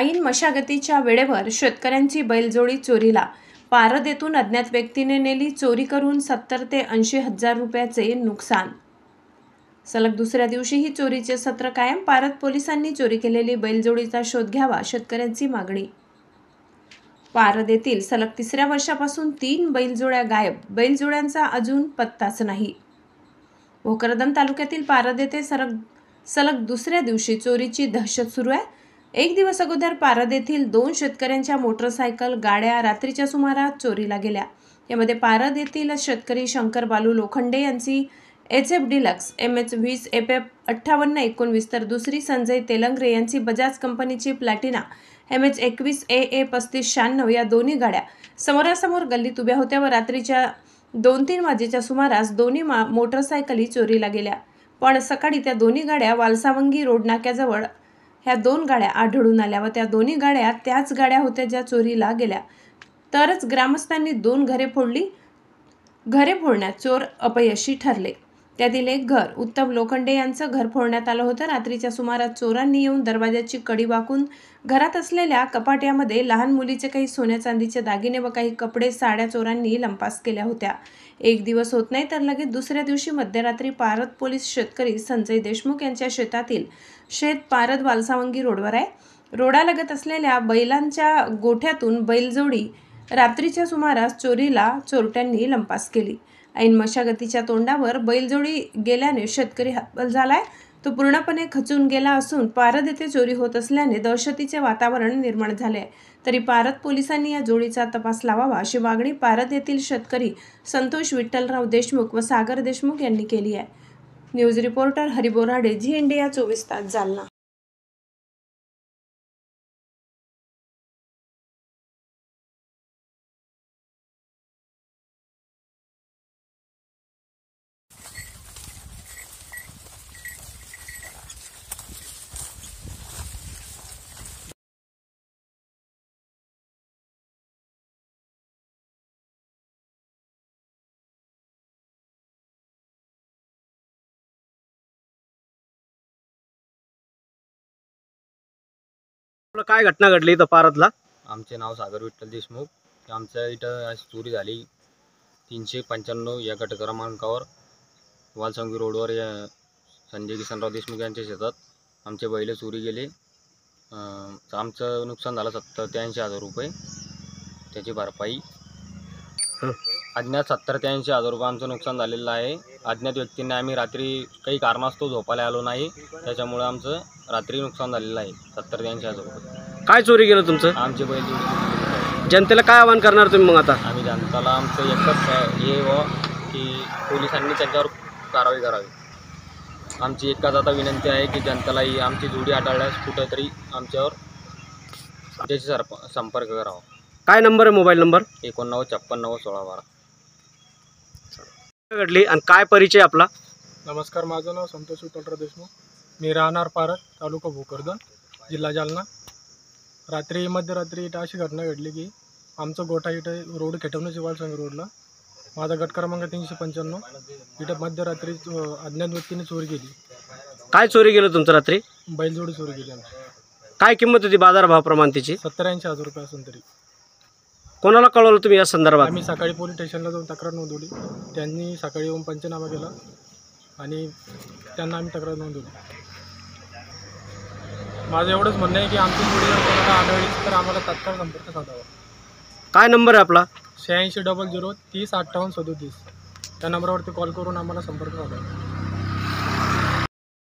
ऐन मशागतीच्या वेळेवर शेतकऱ्यांची बैलजोडी चोरीला। पारद येथून अज्ञात व्यक्तीने नेली चोरी करून 70 ते 80 हजार रुपयाचे नुकसान। सलग दुसऱ्या दिवशीही चोरीचे सत्र कायम। पारद पोलिसांनी चोरी केलेली बैलजोडीचा शोध घ्यावा, शेतकऱ्यांची मागणी। पारद येथील सलग तिसऱ्या वर्षापासून 3 बैलजोड्या गायब। बैलजोड्यांचा अजून पत्ताच नाही। भोकरदन तालुक्यातील पारद येथे सलग दुसऱ्या दिवशी चोरीची दहशत सुरू आहे। एक दिवस अगोदर पारद येथील 2 शेतकऱ्यांच्या मोटरसायकल गाड्या रात्रीच्या सुमारास चोरीला गेल्या। यामध्ये पारद येथील शेतकरी शंकर बालू लोखंडे यांची HF डिलक्स MH20 FF 5819 तर दुसरी संजय तेलंगरे यांची बजाज कंपनीची प्लॅटिना MH21 AA 3596 या दोन्ही गाड्या समोरासमोर गल्लीत उभ्या होत्या व रात्रीच्या 2-3 वाजेच्या सुमारास दोन्ही मोटरसायकली चोरीला गेल्या। पण सकाळी त्या दोन्ही गाड्या वालसावंगी रोड नाक्याजवळ ह्या 2 गाड्या आढळून आल्या व त्या दोन्ही गाड्या त्याच गाड्या होत्या ज्या चोरीला गेल्या। तरच ग्रामस्थांनी 2 घरे फोडली। घरे फोडण्यात चोर अपयशी ठरले। त्यातील एक घर उत्तम लोखंडे यांचं घर फोडण्यात आलं होतं। रात्रीच्या सुमारास चोरांनी येऊन दरवाजाची कडी वाकून घरात असलेल्या कपाट्यामध्ये लहान मुलीचे काही सोन्या चांदीचे दागिने व काही कपडे साड्या चोरांनी लंपास केल्या होत्या। एक दिवस होत नाही तर लगेच दुसऱ्या दिवशी मध्यरात्री पारद पोलीस शेतकरी संजय देशमुख यांच्या शेतातील शेत पारद वालसावंगी रोडवर आहे। रोडालगत असलेल्या बैलांच्या गोठ्यातून बैलजोडी रात्रीच्या सुमारास चोरीला चोरट्यांनी लंपास केली। ऐन मशागतीच्या तोंडावर बैलजोडी गेल्याने शेतकरी हतबल झालाय। तो पूर्णपणे खचून गेला असून पारद येथे चोरी होत असल्याने दहशतीचे वातावरण निर्माण झाले। तरी पारद पोलिसांनी या जोडीचा तपास लावावा अशी मागणी पारद येथील शेतकरी संतोष विठ्ठलराव देशमुख व सागर देशमुख यांनी केली आहे। News reporter Hari Borade, Zee India 24 Taas, Jalna. काय घटना घडली इथं पारदला? आमचे नाव सागर विठ्ठल देशमुख। आमच्या इथं आज चोरी झाली 395 या गट क्रमांकावर वालसावंगी रोडवर या संजय किसनराव देशमुख यांच्या शेतात आमचे बैल चोरी गेले। आमचं नुकसान झालं 70 ते 80 हजार रुपये, त्याची भरपाई अज्ञात 70 ते 80 हजार रुपये आमचं नुकसान झालेलं आहे। अज्ञात व्यक्तींनी आम्ही रात्री काही कारणास्तव झोपायला आलो नाही, त्याच्यामुळे आमचं रात्री नुकसान झालेलं आहे 70 ते 80 हजार रुपये। काय चोरी गेलं तुमचं? आमचे बैल चोरी। जनतेला काय आवाहन करणार तुम्ही मग आता? आम्ही जनताला आमचं एकच हे की पोलिसांनी त्यांच्यावर कारवाई करावी। आमची एकच आता विनंती आहे की जनतेला ही आमची जोडी आढळल्यास कुठेतरी आमच्यावर त्याची संपर्क करावा। काय नंबर आहे, मोबाईल नंबर? 89 घडली आणि काय परिचय आपला? नमस्कार, माझं नाव संतोष विठ्ठलराव देशमुख। मी राहणार पारद, तालुका भोकरदन, जिल्हा जालना। मध्यरात्री इथं अशी घटना घडली की आमचं गोठा इथं रोड खेटवण्याची वालसावंगी रोडला माझा गट क्रमांक 395 इथं मध्यरात्री अज्ञात व्यक्तीने चोरी केली। काय चोरी गेलं तुमचं रात्री? बैलजोडी चोरी केली आमची। काय किंमत होती बाजारभावाप्रमाणे तिची? 70-80 हजार रुपये असून तरी। कोणाला कळवलं तुम्ही या संदर्भात? आम्ही सकाळी पोलीस स्टेशनला जाऊन तक्रार नोंदवली। त्यांनी सकाळी येऊन पंचनामा केला आणि त्यांना आम्ही तक्रार नोंदवली। माझं एवढंच म्हणणं आहे की आमची जोडी जर कोणाला आढळली तर आम्हाला तात्काळ संपर्क साधावा। काय नंबर आहे आपला? 8600 30 58 37 त्या नंबरवरती कॉल करून आम्हाला संपर्क साधावा।